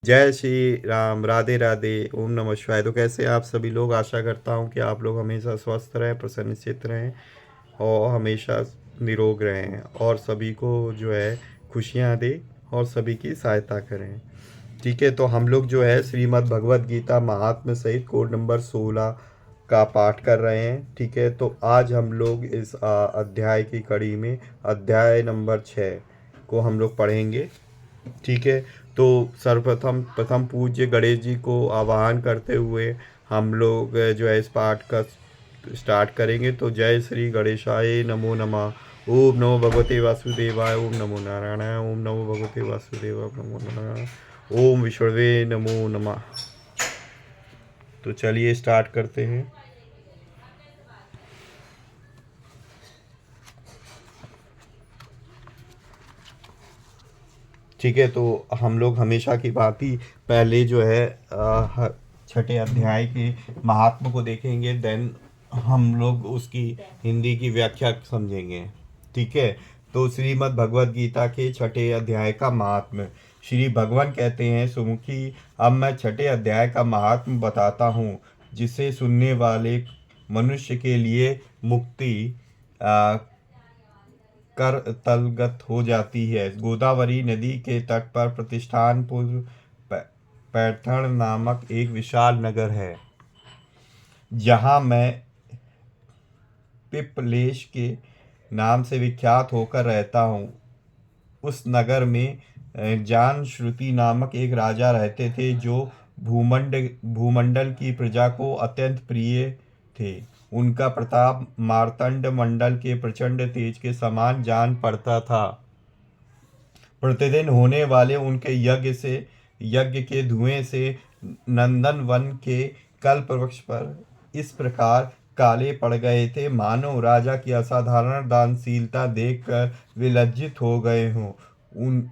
जय श्री राम, राधे राधे, ओम नमः शिवाय। तो कैसे हैं आप सभी लोग? आशा करता हूँ कि आप लोग हमेशा स्वस्थ रहें, प्रसन्नचित्त रहें और हमेशा निरोग रहें और सभी को जो है खुशियाँ दें और सभी की सहायता करें। ठीक है, तो हम लोग जो है श्रीमद् भगवत गीता महात्म्य सहित कोड नंबर 16 का पाठ कर रहे हैं। ठीक है, तो आज हम लोग इस अध्याय की कड़ी में अध्याय नंबर 6 को हम लोग पढ़ेंगे। ठीक है, तो सर्वप्रथम प्रथम पूज्य गणेश जी को आवाहन करते हुए हम लोग जो है इस पाठ का स्टार्ट करेंगे। तो जय श्री गणेशाय नमो नमः। ओम नमो भगवते वासुदेवाय, ओम नमो नारायणाय, ओम नमो भगवते वासुदेवाय, ओम नमो नारायणाय, ओम विष्णवे नमो नमः। तो चलिए स्टार्ट करते हैं। ठीक है, तो हम लोग हमेशा की बात ही पहले जो है छठे अध्याय के महात्मा को देखेंगे, देन हम लोग उसकी हिंदी की व्याख्या समझेंगे। ठीक है, तो श्रीमद् भगवद गीता के छठे अध्याय का महात्म्य। श्री भगवान कहते हैं, सुमुखी, अब मैं छठे अध्याय का महात्म्य बताता हूँ, जिसे सुनने वाले मनुष्य के लिए मुक्ति कर तलगत हो जाती है। गोदावरी नदी के तट पर प्रतिष्ठानपुर पैठण नामक एक विशाल नगर है, जहाँ मैं पिपलेश के नाम से विख्यात होकर रहता हूँ। उस नगर में जान श्रुति नामक एक राजा रहते थे, जो भूमंडल की प्रजा को अत्यंत प्रिय थे। उनका प्रताप मार्तंड मंडल के प्रचंड तेज के समान जान पड़ता था। प्रतिदिन होने वाले उनके यज्ञ के धुएं से नंदन वन के कल्प वृक्ष पर इस प्रकार काले पड़ गए थे, मानो राजा की असाधारण दानशीलता देखकर वे लज्जित हो गए हों।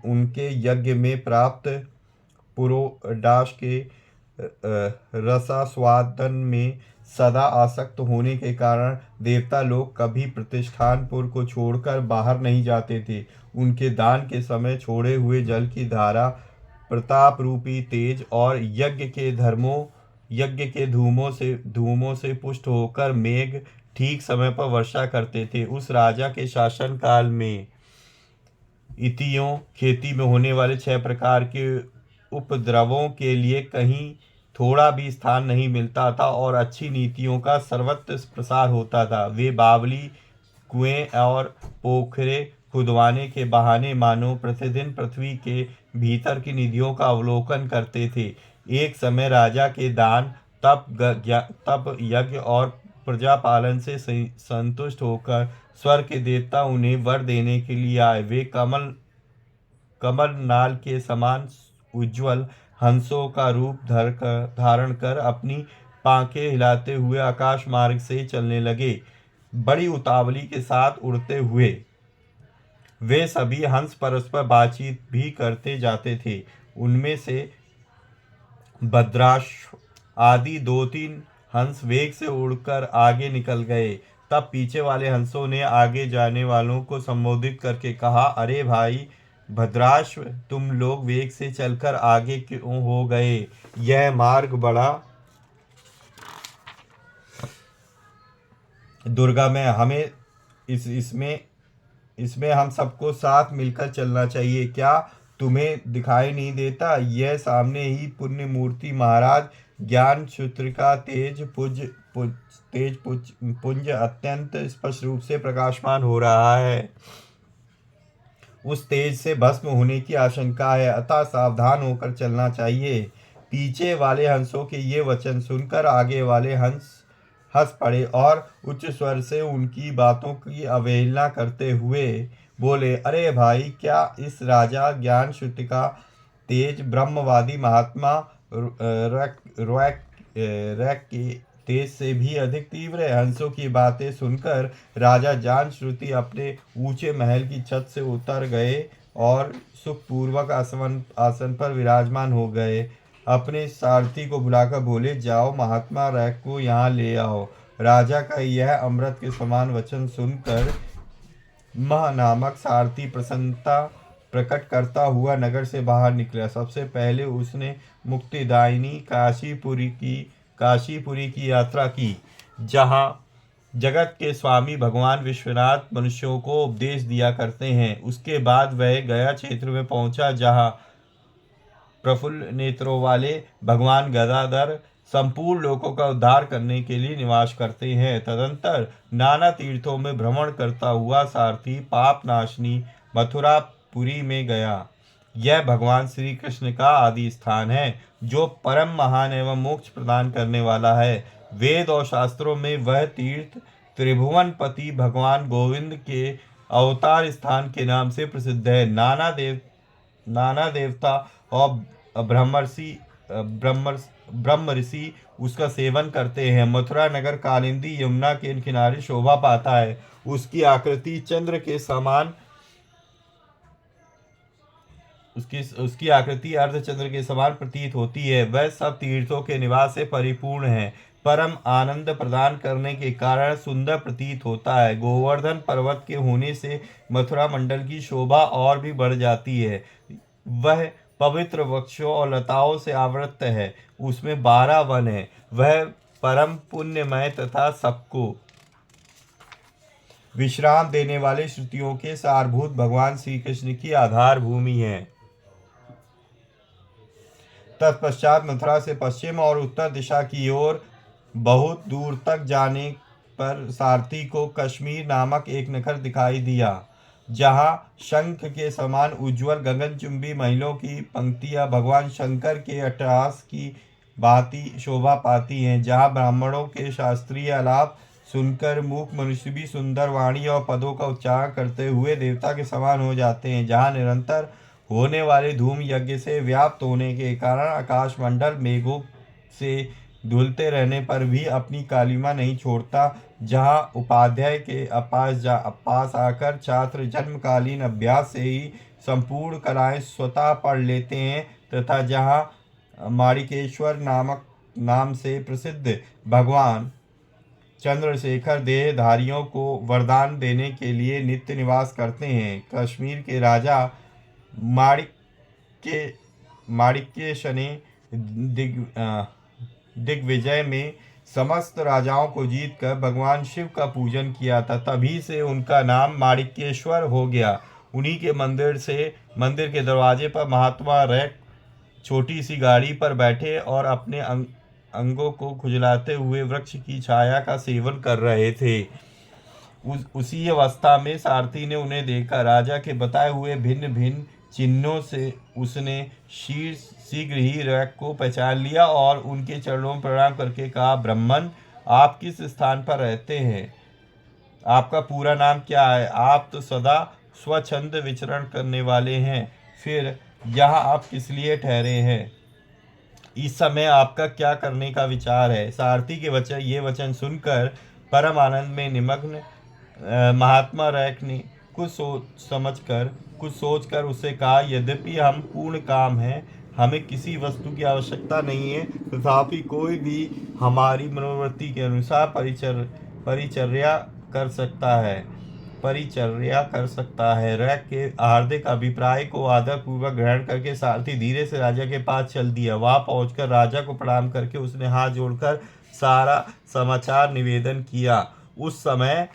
उनके यज्ञ में प्राप्त पुरोडाश के रसास्वादन में सदा आसक्त होने के कारण देवता लोग कभी प्रतिष्ठानपुर को छोड़कर बाहर नहीं जाते थे। उनके दान के समय छोड़े हुए जल की धारा, प्रताप रूपी तेज और यज्ञ के धूमों से पुष्ट होकर मेघ ठीक समय पर वर्षा करते थे। उस राजा के शासन काल में इतियों खेती में होने वाले 6 प्रकार के उपद्रवों के लिए कहीं थोड़ा भी स्थान नहीं मिलता था और अच्छी नीतियों का सर्वत्र प्रसार होता था। वे बावली, कुएं और पोखरे खुदवाने के बहाने मानो प्रतिदिन पृथ्वी के भीतर की निधियों का अवलोकन करते थे। एक समय राजा के दान, तप यज्ञ और प्रजापालन से संतुष्ट होकर स्वर्ग के देवता उन्हें वर देने के लिए आए। वे कमल नाल के समान उज्ज्वल हंसों का रूप धारण कर अपनी पांखें हिलाते हुए आकाश मार्ग से चलने लगे। बड़ी उतावली के साथ उड़ते हुए वे सभी हंस परस्पर बातचीत भी करते जाते थे। उनमें से भद्राश आदि 2-3 हंस वेग से उड़कर आगे निकल गए। तब पीछे वाले हंसों ने आगे जाने वालों को संबोधित करके कहा, अरे भाई भद्राश्व, तुम लोग वेग से चलकर आगे क्यों हो गए? यह मार्ग बड़ा दुर्गम है। हमें इसमें इसमें हम सबको साथ मिलकर चलना चाहिए। क्या तुम्हें दिखाई नहीं देता? यह सामने ही पुण्य मूर्ति महाराज ज्ञान सूत्र का पुंज अत्यंत स्पष्ट रूप से प्रकाशमान हो रहा है। उस तेज से भस्म होने की आशंका है, अतः सावधान होकर चलना चाहिए। पीछे वाले हंसों के ये वचन सुनकर आगे वाले हंस हंस पड़े और उच्च स्वर से उनकी बातों की अवहेलना करते हुए बोले, अरे भाई, क्या इस राजा ज्ञान श्रुति का तेज ब्रह्मवादी महात्मा रैक के तेज से भी अधिक तीव्र है? हंसों की बातें सुनकर राजा जान श्रुति अपने ऊंचे महल की छत से उतर गए और सुखपूर्वक आसन पर विराजमान हो गए। अपने सारथी को बुलाकर बोले, जाओ महात्मा रैक को यहाँ ले आओ। राजा का यह अमृत के समान वचन सुनकर मह नामक सारथी प्रसन्नता प्रकट करता हुआ नगर से बाहर निकला। सबसे पहले उसने मुक्तिदायिनी काशीपुरी की यात्रा की, जहाँ जगत के स्वामी भगवान विश्वनाथ मनुष्यों को उपदेश दिया करते हैं। उसके बाद वह गया क्षेत्र में पहुंचा, जहाँ प्रफुल्ल नेत्रों वाले भगवान गदाधर संपूर्ण लोकों का उद्धार करने के लिए निवास करते हैं। तदंतर नाना तीर्थों में भ्रमण करता हुआ सारथी पाप नाशनी मथुरापुरी में गया। यह भगवान श्री कृष्ण का आदि स्थान है, जो परम महान एवं मोक्ष प्रदान करने वाला है। वेद और शास्त्रों में वह तीर्थ त्रिभुवनपति भगवान गोविंद के अवतार स्थान के नाम से प्रसिद्ध है। नाना देवता और ब्रह्म ऋषि उसका सेवन करते हैं। मथुरा नगर कालिंदी यमुना के किनारे शोभा पाता है। उसकी आकृति चंद्र के समान उसकी आकृति अर्धचंद्र के समान प्रतीत होती है। वह सब तीर्थों के निवास से परिपूर्ण है। परम आनंद प्रदान करने के कारण सुंदर प्रतीत होता है। गोवर्धन पर्वत के होने से मथुरा मंडल की शोभा और भी बढ़ जाती है। वह पवित्र वृक्षों और लताओं से आवृत है। उसमें 12 वन है। वह परम पुण्यमय तथा सबको विश्राम देने वाले श्रुतियों के सारभूत भगवान श्री कृष्ण की आधार भूमि है। तत्पश्चात मथुरा से पश्चिम और उत्तर दिशा की ओर बहुत दूर तक जाने पर सारथी को कश्मीर नामक एक नगर दिखाई दिया, जहाँ शंख के समान उज्ज्वल गगनचुंबी महलों की पंक्तियां भगवान शंकर के अट्टहास की भांति शोभा पाती हैं। जहाँ ब्राह्मणों के शास्त्रीय आलाप सुनकर मूक मनुष्य भी सुंदर वाणी और पदों का उच्चारण करते हुए देवता के समान हो जाते हैं। जहाँ निरंतर होने वाले धूम यज्ञ से व्याप्त होने के कारण आकाशमंडल मेघों से धुलते रहने पर भी अपनी कालिमा नहीं छोड़ता। जहाँ उपाध्याय के पास आकर छात्र जन्मकालीन अभ्यास से ही संपूर्ण कलाएं स्वतः पढ़ लेते हैं, तथा जहाँ माणिकेश्वर नाम से प्रसिद्ध भगवान चंद्रशेखर देहधारियों को वरदान देने के लिए नित्य निवास करते हैं। कश्मीर के राजा माणिक्य ने दिग्विजय में समस्त राजाओं को जीतकर भगवान शिव का पूजन किया था। तभी से उनका नाम माणिक्येश्वर हो गया। उन्हीं के मंदिर के दरवाजे पर महात्मा रैक छोटी सी गाड़ी पर बैठे और अपने अंगों को खुजलाते हुए वृक्ष की छाया का सेवन कर रहे थे। उसी अवस्था में सारथी ने उन्हें देखा। राजा के बताए हुए भिन्न भिन्न चिन्हों से उसने शीघ्र ही रैक को पहचान लिया और उनके चरणों में प्रणाम करके कहा, ब्राह्मण, आप किस स्थान पर रहते हैं? आपका पूरा नाम क्या है? आप तो सदा स्वच्छंद विचरण करने वाले हैं, फिर यहाँ आप किस लिए ठहरे हैं? इस समय आपका क्या करने का विचार है? सारथी के ये वचन सुनकर परम आनंद में निमग्न महात्मा रैक ने कुछ सोचकर उससे कहा, यद्यपि हम पूर्ण काम हैं, हमें किसी वस्तु की आवश्यकता नहीं है, तथापि कोई भी हमारी मनोवृत्ति के अनुसार परिचर्या कर सकता है। रैक के हार्दिक अभिप्राय को आदरपूर्वक ग्रहण करके सारथी धीरे से राजा के पास चल दिया। वहां पहुंचकर राजा को प्रणाम करके उसने हाथ जोड़कर सारा समाचार निवेदन किया। उस समय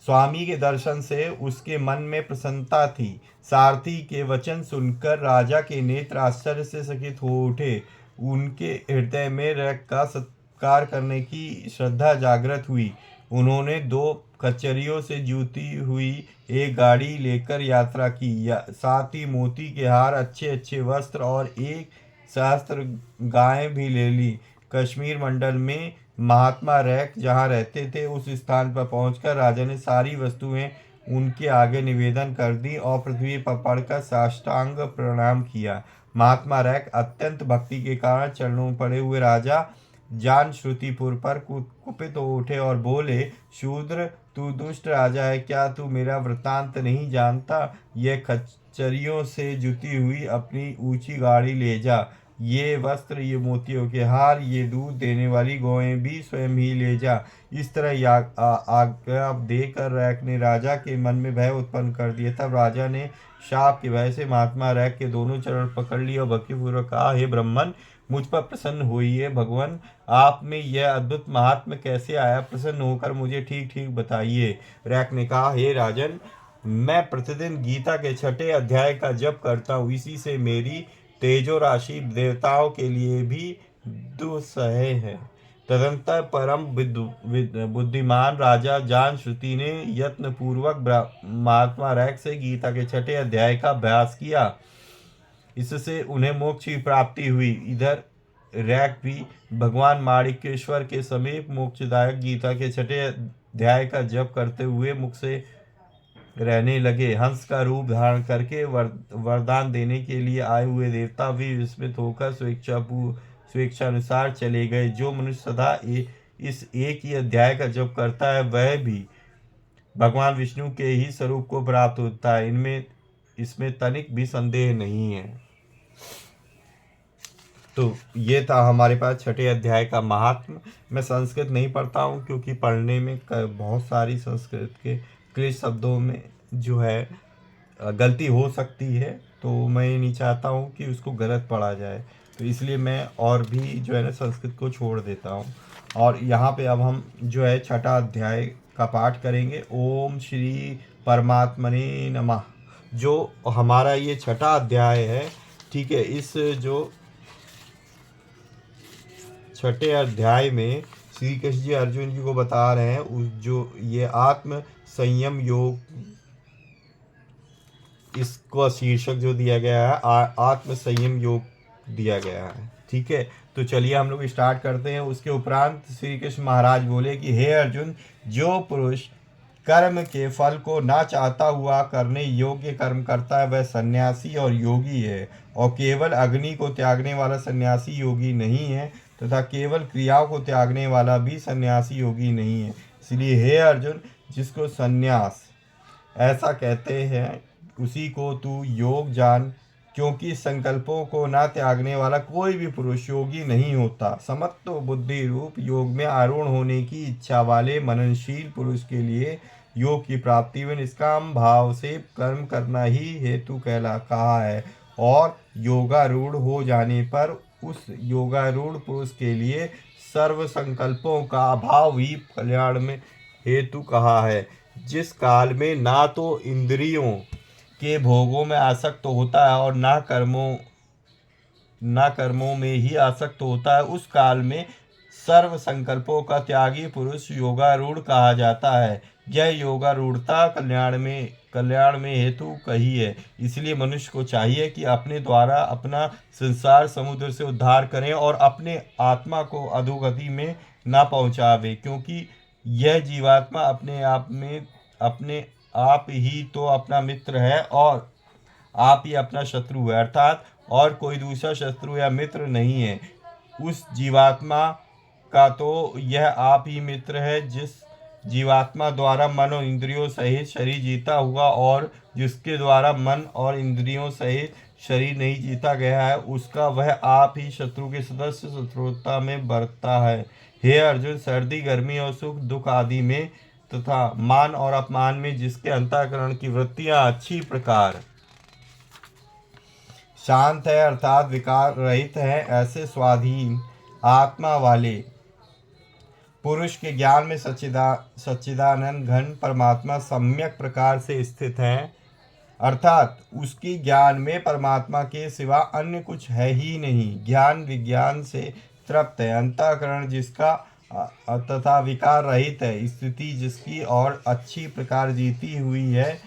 स्वामी के दर्शन से उसके मन में प्रसन्नता थी। सारथी के वचन सुनकर राजा के नेत्र आश्चर्य से चकित हो उठे। उनके हृदय में रैक का सत्कार करने की श्रद्धा जागृत हुई। उन्होंने 2 कचरियों से जुती हुई एक गाड़ी लेकर यात्रा की। साथ ही मोती के हार, अच्छे वस्त्र और 1 सहस्त्र गायें भी ले ली। कश्मीर मंडल में महात्मा रैक जहाँ रहते थे, उस स्थान पर पहुंचकर राजा ने सारी वस्तुएं उनके आगे निवेदन कर दी और पृथ्वी पर पड़कर साष्टांग प्रणाम किया। महात्मा रैक अत्यंत भक्ति के कारण चरणों में पड़े हुए राजा जान श्रुतिपुर पर कुपित हो उठे और बोले, शूद्र, तू दुष्ट राजा है, क्या तू मेरा वृत्तांत नहीं जानता? यह खच्चरियों से जुती हुई अपनी ऊंची गाड़ी ले जा। ये वस्त्र, ये मोतियों के हार, ये दूध देने वाली गौएं भी स्वयं ही ले जा। इस तरह आज्ञा देकर रैक ने राजा के मन में भय उत्पन्न कर दिया। तब राजा ने शाप के भय से महात्मा रैक के दोनों चरण पकड़ लिए और भक्तिपूर्वक कहा, हे ब्राह्मण, मुझ पर प्रसन्न होइए। भगवान, आप में यह अद्भुत महात्मा कैसे आया? प्रसन्न होकर मुझे ठीक ठीक बताइए। रैक ने कहा, हे राजन, मैं प्रतिदिन गीता के 6 अध्याय का जप करता हूँ। इसी से मेरी तेजो राशि देवताओं के लिए भी दुस्सह है। तदंतर परम बुद्धिमान राजा जान श्रुति ने यत्न पूर्वक महात्मा रैक से गीता के 6 अध्याय का अभ्यास किया। इससे उन्हें मोक्ष की प्राप्ति हुई। इधर रैक भी भगवान माणिकेश्वर के समीप मोक्षदायक गीता के 6 अध्याय का जप करते हुए मुख से रहने लगे। हंस का रूप धारण करके वरदान देने के लिए आए हुए देवता भी विस्मित होकर स्वेच्छानुसार चले गए। जो मनुष्य सदा इस एक ही अध्याय का जप करता है वह भी भगवान विष्णु के ही स्वरूप को प्राप्त होता है। इसमें तनिक भी संदेह नहीं है। तो ये था हमारे पास 6 अध्याय का महात्म। मैं संस्कृत नहीं पढ़ता हूँ क्योंकि पढ़ने में बहुत सारी संस्कृत के क्लिष्ट शब्दों में जो है गलती हो सकती है, तो मैं ये नहीं चाहता हूँ कि उसको गलत पढ़ा जाए, तो इसलिए मैं और भी जो है ना संस्कृत को छोड़ देता हूँ। और यहाँ पे अब हम जो है 6 अध्याय का पाठ करेंगे। ओम श्री परमात्मने नमः। जो हमारा ये 6 अध्याय है, ठीक है, इस जो 6 अध्याय में श्री कृष्ण जी अर्जुन जी को बता रहे हैं उस जो ये आत्म संयम योग, इसको शीर्षक जो दिया गया है आत्म संयम योग दिया गया है। ठीक है, तो चलिए हम लोग स्टार्ट करते हैं। उसके उपरांत श्री कृष्ण महाराज बोले कि हे अर्जुन, जो पुरुष कर्म के फल को ना चाहता हुआ करने योग्य कर्म करता है वह सन्यासी और योगी है। और केवल अग्नि को त्यागने वाला सन्यासी योगी नहीं है, तथा केवल क्रियाओं को त्यागने वाला भी सन्यासी योगी नहीं है। इसलिए हे अर्जुन, जिसको सन्यास ऐसा कहते हैं उसी को तू योग जान, क्योंकि संकल्पों को ना त्यागने वाला कोई भी पुरुष योगी नहीं होता। समत्व बुद्धि रूप योग में आरूढ़ होने की इच्छा वाले मननशील पुरुष के लिए योग की प्राप्ति में निष्काम भाव से कर्म करना ही हेतु कहा है। और योगारूढ़ हो जाने पर उस योगारूढ़ पुरुष के लिए सर्व संकल्पों का अभाव ही कल्याण में हेतु कहा है। जिस काल में ना तो इंद्रियों के भोगों में आसक्त होता है और ना कर्मों में ही आसक्त होता है, उस काल में सर्व संकल्पों का त्यागी पुरुष योगारूढ़ कहा जाता है। यह योगारूढ़ता कल्याण में हेतु कही है। इसलिए मनुष्य को चाहिए कि अपने द्वारा अपना संसार समुद्र से उद्धार करें और अपने आत्मा को अधोगति में ना पहुंचावे, क्योंकि यह जीवात्मा अपने आप ही तो अपना मित्र है और आप ही अपना शत्रु है, अर्थात और कोई दूसरा शत्रु या मित्र नहीं है। उस जीवात्मा का तो यह आप ही मित्र है जिस जीवात्मा द्वारा मन और इंद्रियों सहित शरीर जीता हुआ और जिसके द्वारा मन और इंद्रियों सहित शरीर नहीं जीता गया है, उसका वह आप ही शत्रु के सदस्य शत्रुता में बरतता है। हे अर्जुन, सर्दी गर्मी और सुख दुख आदि में तथा मान और अपमान में जिसके अंतःकरण की वृत्तियां अच्छी प्रकार शांत है अर्थात विकार रहित है, ऐसे स्वाधीन आत्मा वाले पुरुष के ज्ञान में सच्चिदानंद घन परमात्मा सम्यक प्रकार से स्थित है, अर्थात उसकी ज्ञान में परमात्मा के सिवा अन्य कुछ है ही नहीं। ज्ञान विज्ञान से तृप्त है, अंतःकरण जिसका तथा विकार रहित है, स्थिति जिसकी और अच्छी प्रकार जीती हुई है,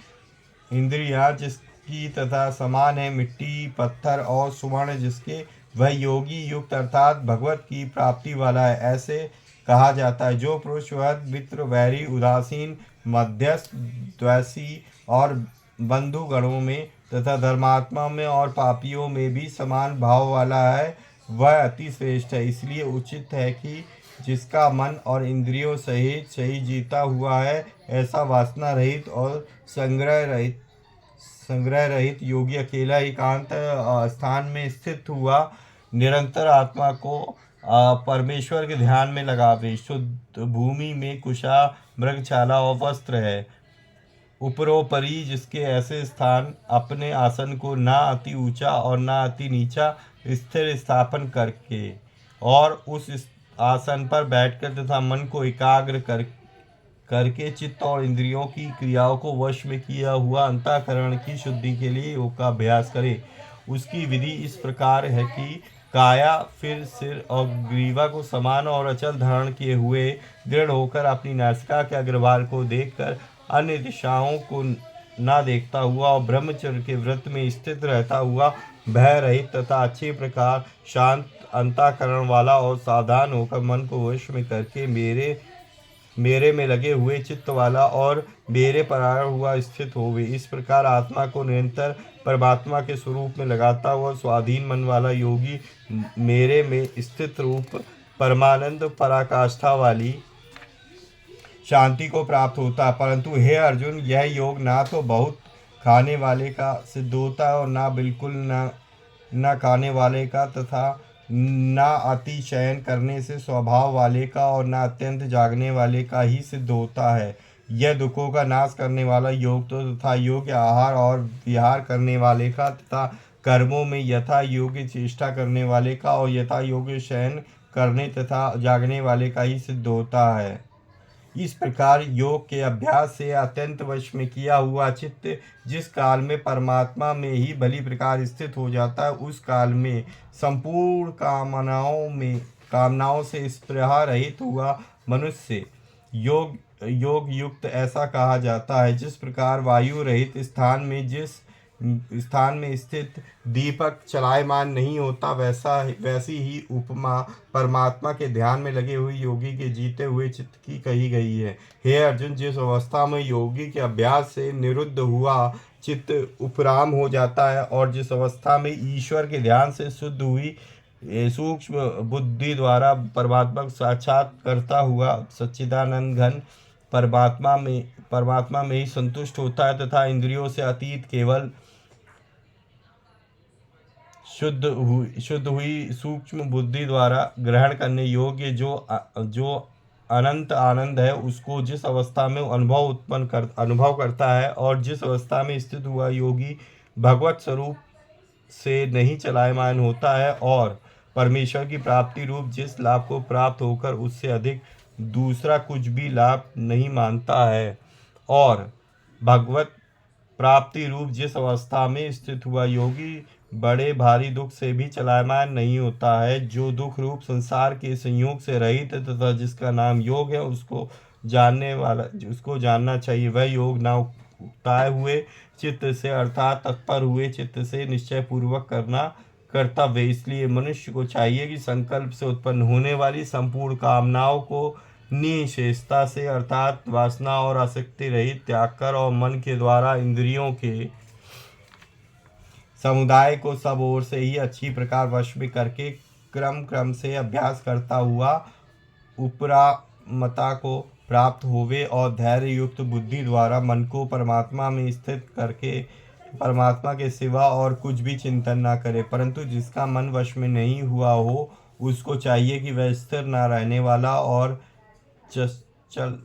इंद्रियां जिसकी तथा समान है मिट्टी पत्थर और सुवर्ण जिसके, वह योगी युक्त अर्थात भगवत की प्राप्ति वाला है, ऐसे कहा जाता है। जो पुरुष वह मित्र वैरी उदासीन मध्यस्थ द्वेषी और बंधुगणों में तथा धर्मात्मा में और पापियों में भी समान भाव वाला है, वह अति श्रेष्ठ है। इसलिए उचित है कि जिसका मन और इंद्रियों सहित सही जीता हुआ है, ऐसा वासना रहित और संग्रह रहित योगी अकेला एकांत स्थान में स्थित हुआ निरंतर आत्मा को परमेश्वर के ध्यान में लगावे। शुद्ध भूमि में कुशा, मृगशाला और वस्त्र है। उपरोपरि जिसके ऐसे स्थान अपने आसन को ना अति ऊंचा और ना अति नीचा स्थिर स्थापन करके और उस आसन पर बैठकर तथा मन को एकाग्र करके चित्त और इंद्रियों की क्रियाओं को वश में किया हुआ अंतःकरण की शुद्धि के लिए योग का अभ्यास करे। उसकी विधि इस प्रकार है कि काया फिर सिर और ग्रीवा को समान और अचल धारण किए हुए दृढ़ होकर अपनी नासिका के अग्रभाग को देखकर अन्य दिशाओं को ना देखता हुआ और ब्रह्मचर्य के व्रत में स्थित रहता हुआ भय रहित तथा अच्छे प्रकार शांत अंतःकरण वाला और सावधान होकर मन को वश में करके मेरे में लगे हुए चित्त वाला और मेरे परायण हुआ स्थित होवे। इस प्रकार आत्मा को निरंतर परमात्मा के स्वरूप में लगाता हुआ स्वाधीन मन वाला योगी मेरे में स्थित रूप परमानंद पराकाष्ठा वाली शांति को प्राप्त होता। परंतु हे अर्जुन, यह योग ना तो बहुत खाने वाले का सिद्ध होता है और ना बिल्कुल ना खाने वाले का तथा ना अति शयन करने से स्वभाव वाले का और ना अत्यंत जागने वाले का ही सिद्ध होता है। यह दुखों का नाश करने वाला योग तो तथा योग्य आहार और विहार करने वाले का तथा कर्मों में यथा योग्य चेष्टा करने वाले का और यथा योग्य शयन करने तथा जागने वाले का ही सिद्ध होता है। इस प्रकार योग के अभ्यास से अत्यंत वश में किया हुआ चित्त जिस काल में परमात्मा में ही भली प्रकार स्थित हो जाता है, उस काल में संपूर्ण कामनाओं से स्पृहा रहित हुआ मनुष्य योग युक्त ऐसा कहा जाता है। जिस प्रकार वायु रहित स्थान में स्थित दीपक चलायमान नहीं होता, वैसी ही उपमा परमात्मा के ध्यान में लगे हुए योगी के जीते हुए चित्त की कही गई है। हे अर्जुन, जिस अवस्था में योगी के अभ्यास से निरुद्ध हुआ चित्त उपराम हो जाता है और जिस अवस्था में ईश्वर के ध्यान से शुद्ध हुई सूक्ष्म बुद्धि द्वारा परमात्मा को साक्षात करता हुआ सच्चिदानंद घन परमात्मा में ही संतुष्ट होता है तथा इंद्रियों से अतीत केवल शुद्ध हुई सूक्ष्म बुद्धि द्वारा ग्रहण करने योग्य जो अनंत आनंद है, उसको जिस अवस्था में अनुभव करता है और जिस अवस्था में स्थित हुआ योगी भगवत स्वरूप से नहीं चलायमान होता है और परमेश्वर की प्राप्ति रूप जिस लाभ को प्राप्त होकर उससे अधिक दूसरा कुछ भी लाभ नहीं मानता है और भगवत प्राप्ति रूप जिस अवस्था में स्थित हुआ योगी बड़े भारी दुख से भी चलायमान नहीं होता है, जो दुख रूप संसार के संयोग से रहित है तथा जिसका नाम योग है, उसको जानना चाहिए। वह योग ना उकताए हुए चित्त से अर्थात तत्पर हुए चित्त से निश्चय पूर्वक कर्तव्य। इसलिए मनुष्य को चाहिए कि संकल्प से उत्पन्न होने वाली संपूर्ण कामनाओं को निशेषता से अर्थात वासना और आसक्ति रहित त्याग कर और मन के द्वारा इंद्रियों के समुदाय को सब ओर से ही अच्छी प्रकार वश में करके क्रम से अभ्यास करता हुआ उपरामता को प्राप्त होवे और धैर्य युक्त बुद्धि द्वारा मन को परमात्मा में स्थित करके परमात्मा के सिवा और कुछ भी चिंतन ना करे। परंतु जिसका मन वश में नहीं हुआ हो, उसको चाहिए कि वह स्थिर न रहने वाला और चंचल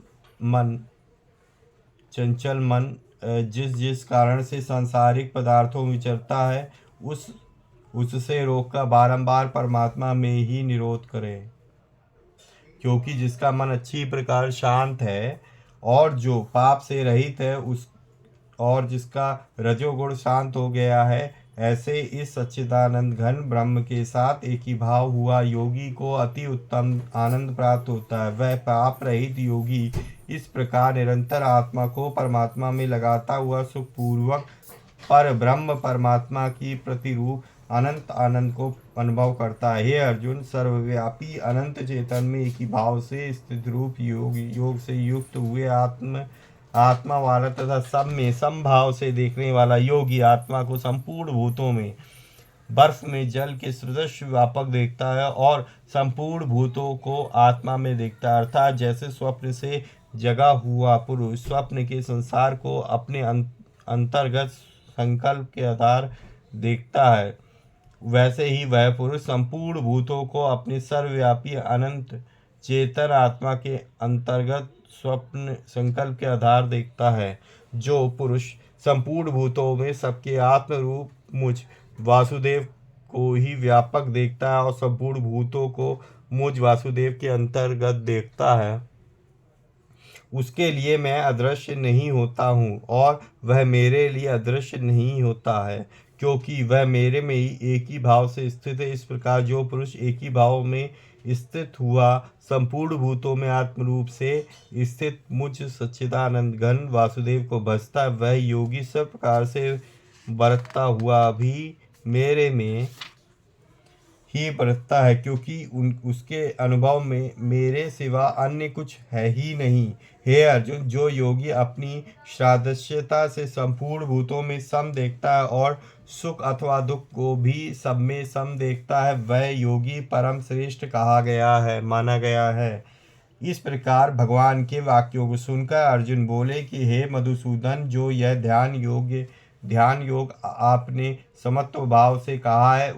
मन जिस कारण से सांसारिक पदार्थों में विचरता है, उससे रोककर बारंबार परमात्मा में ही निरोध करे। क्योंकि जिसका मन अच्छी प्रकार शांत है और जो पाप से रहित है और जिसका रजोगुण शांत हो गया है, ऐसे इस सच्चिदानंद घन ब्रह्म के साथ एक ही भाव हुआ योगी को अति उत्तम आनंद प्राप्त होता है। वह पाप रहित योगी इस प्रकार निरंतर आत्मा को परमात्मा में लगाता हुआ सुखपूर्वक पर ब्रह्म परमात्मा की प्रतिरूप अनंत आनंद को अनुभव करता है। हे अर्जुन, सर्वव्यापी अनंत चेतन में एक ही भाव से स्थित रूप योग से युक्त हुए आत्मा वाला तथा सब में समभाव से देखने वाला योगी आत्मा को संपूर्ण भूतों में बर्फ में जल के सदृश व्यापक देखता है और संपूर्ण भूतों को आत्मा में देखता है। अर्थात जैसे स्वप्न से जगा हुआ पुरुष स्वप्न के संसार को अपने अंतर्गत संकल्प के आधार देखता है, वैसे ही वह पुरुष संपूर्ण भूतों को अपनी सर्वव्यापी अनंत चेतन आत्मा के अंतर्गत स्वप्न संकल्प के आधार देखता है। जो पुरुष संपूर्ण भूतों में सबके आत्म रूप मुझ वासुदेव को ही व्यापक देखता है और संपूर्ण भूतों को मुझ वासुदेव के अंतर्गत देखता है, उसके लिए मैं अदृश्य नहीं होता हूँ और वह मेरे लिए अदृश्य नहीं होता है, क्योंकि वह मेरे में ही एक ही भाव से स्थित है। इस प्रकार जो पुरुष एक ही भाव में स्थित हुआ संपूर्ण भूतों में आत्म रूप से स्थित मुझ सच्चिदानंद घन वासुदेव को भजता है, वह योगी सब प्रकार से बरतता हुआ भी मेरे में ही बरतता है, क्योंकि उसके अनुभव में मेरे सिवा अन्य कुछ है ही नहीं। हे अर्जुन, जो योगी अपनी सादृश्यता से संपूर्ण भूतों में सम देखता है और सुख अथवा दुख को भी सब में सम देखता है, वह योगी परम श्रेष्ठ कहा गया है, माना गया है। इस प्रकार भगवान के वाक्यों को सुनकर अर्जुन बोले कि हे मधुसूदन, जो यह ध्यान योग आपने समत्व भाव से कहा है,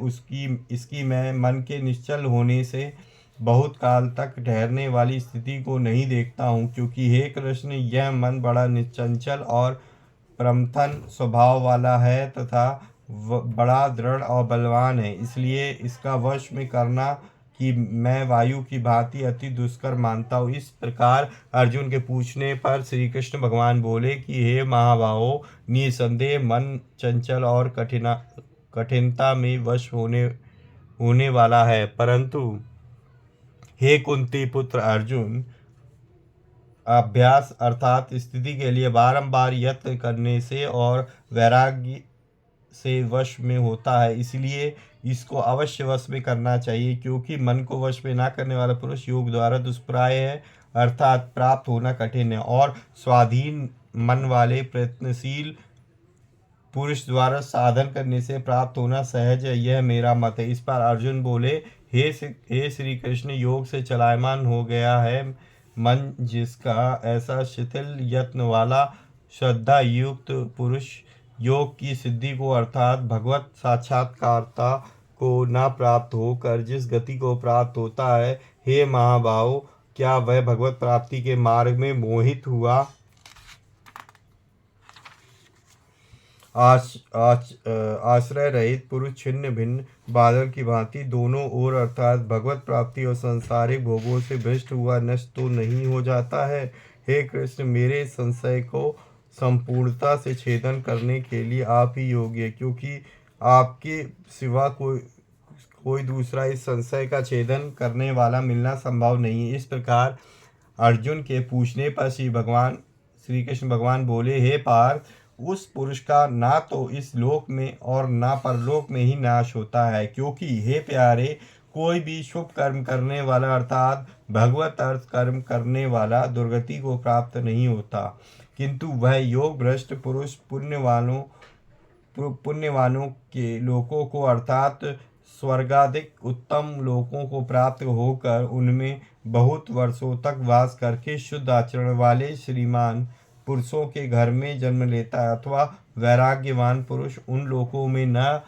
इसकी मैं मन के निश्चल होने से बहुत काल तक ठहरने वाली स्थिति को नहीं देखता हूँ, क्योंकि हे कृष्ण, यह मन बड़ा निश्चंचल और प्रमथन स्वभाव वाला है तथा बड़ा दृढ़ और बलवान है। इसलिए इसका वश में करना कि मैं वायु की भांति अति दुष्कर मानता हूँ। इस प्रकार अर्जुन के पूछने पर श्री कृष्ण भगवान बोले कि हे महाबाहो, निसंदेह मन चंचल और कठिनता में वश होने वाला है, परंतु हे कुंती पुत्र अर्जुन, अभ्यास अर्थात स्थिति के लिए बारंबार यत्न करने से और वैराग्य से वश में होता है। इसलिए इसको अवश्य वश में करना चाहिए, क्योंकि मन को वश में ना करने वाला पुरुष योग द्वारा दुष्प्राय है, अर्थात प्राप्त होना कठिन है, और स्वाधीन मन वाले प्रयत्नशील पुरुष द्वारा साधन करने से प्राप्त होना सहज है। यह मेरा मत है। इस पर अर्जुन बोले, हे श्री कृष्ण, योग से चलायमान हो गया है मन जिसका, ऐसा शिथिल यत्न वाला श्रद्धा युक्त पुरुष योग की सिद्धि को अर्थात भगवत साक्षात्कारता को ना प्राप्त होकर जिस गति को प्राप्त होता है, हे महाबाहो, क्या वह भगवत प्राप्ति के मार्ग में मोहित हुआ आश्रय रहित पुरुष छिन्न भिन्न बादल की भांति दोनों ओर अर्थात भगवत प्राप्ति और सांसारिक भोगों से भ्रष्ट हुआ नष्ट तो नहीं हो जाता है। हे कृष्ण, मेरे संशय को संपूर्णता से छेदन करने के लिए आप ही योग्य है, क्योंकि आपके सिवा कोई दूसरा इस संशय का छेदन करने वाला मिलना संभव नहीं है। इस प्रकार अर्जुन के पूछने पर श्री कृष्ण भगवान बोले, हे पार्थ, उस पुरुष का ना तो इस लोक में और ना परलोक में ही नाश होता है, क्योंकि हे प्यारे, कोई भी शुभ कर्म करने वाला अर्थात भगवत अर्थ कर्म करने वाला दुर्गति को प्राप्त नहीं होता, किंतु वह योग भ्रष्ट पुरुष पुण्यवानों के लोकों को अर्थात स्वर्गाधिक उत्तम लोकों को प्राप्त होकर उनमें बहुत वर्षों तक वास करके शुद्ध आचरण वाले श्रीमान पुरुषों के घर में जन्म लेता है, अथवा वैराग्यवान पुरुष उन लोकों में न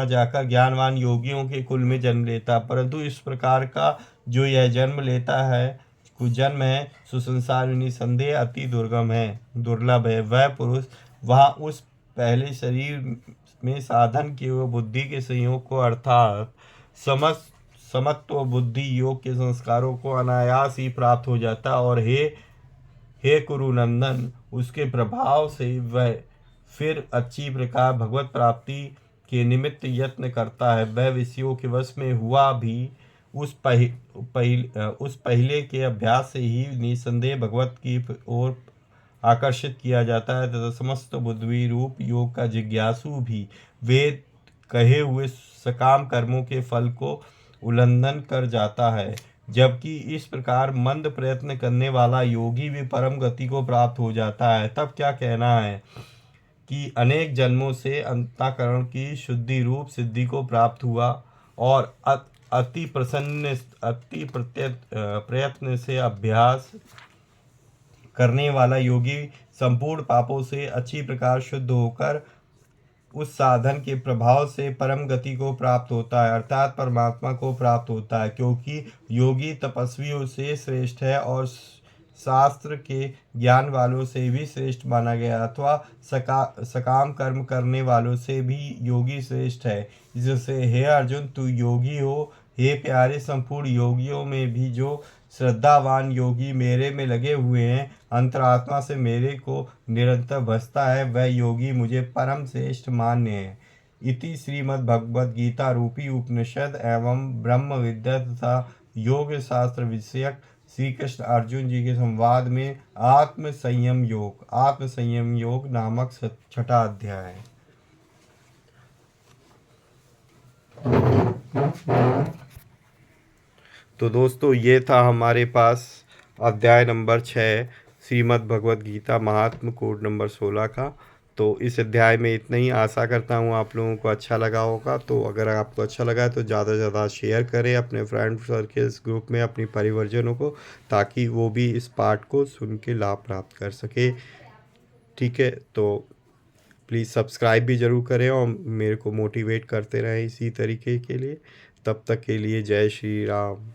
जाकर ज्ञानवान योगियों के कुल में जन्म लेता, परंतु इस प्रकार का जो यह जन्म लेता है कुछ जन्म है, सुसंसार में निसंदेह अति दुर्लभ है। वह पुरुष वहाँ उस पहले शरीर में साधन की व बुद्धि के संयोग को अर्थात समत्व बुद्धि योग के संस्कारों को अनायास ही प्राप्त हो जाता, और हे कुरुनंदन, उसके प्रभाव से वह फिर अच्छी प्रकार भगवत प्राप्ति के निमित्त यत्न करता है। वह विषयों के वश में हुआ भी उस पहले के अभ्यास से ही निसंदेह भगवत की ओर आकर्षित किया जाता है, तथा समस्त बुद्धि रूप योग का जिज्ञासु भी वेद कहे हुए सकाम कर्मों के फल को उल्लंघन कर जाता है। जबकि इस प्रकार मंद प्रयत्न करने वाला योगी भी परम गति को प्राप्त हो जाता है। तब क्या कहना है कि अनेक जन्मों से अंतःकरण की शुद्धि रूप सिद्धि को प्राप्त हुआ और अति प्रयत्न से अभ्यास करने वाला योगी संपूर्ण पापों से अच्छी प्रकार शुद्ध होकर उस साधन के प्रभाव से परम गति को प्राप्त होता है, अर्थात परमात्मा को प्राप्त होता है, क्योंकि योगी तपस्वियों से श्रेष्ठ है और शास्त्र के ज्ञान वालों से भी श्रेष्ठ माना गया, अथवा सकाम कर्म करने वालों से भी योगी श्रेष्ठ है। जिससे हे अर्जुन, तू योगी हो। हे प्यारे, संपूर्ण योगियों में भी जो श्रद्धावान योगी मेरे में लगे हुए हैं, अंतरात्मा से मेरे को निरंतर भजता है, वह योगी मुझे परम श्रेष्ठ मान्य है। इति श्रीमद् भगवद गीता रूपी उपनिषद एवं ब्रह्म विद्या तथा योग शास्त्र विषयक श्री कृष्ण अर्जुन जी के संवाद में आत्म संयम योग नामक छठा अध्याय। तो दोस्तों, ये था हमारे पास अध्याय नंबर 6 श्रीमद् भगवद गीता महात्म कोड नंबर 16 का। तो इस अध्याय में इतना ही। आशा करता हूँ आप लोगों को अच्छा लगा होगा। तो अगर आपको अच्छा लगा है तो ज़्यादा से ज़्यादा शेयर करें अपने फ्रेंड सर्कल्स ग्रुप में, अपनी परिवारजनों को, ताकि वो भी इस पाठ को सुन के लाभ प्राप्त कर सके। ठीक है, तो प्लीज़ सब्सक्राइब भी ज़रूर करें और मेरे को मोटिवेट करते रहें इसी तरीके के लिए। तब तक के लिए जय श्री राम।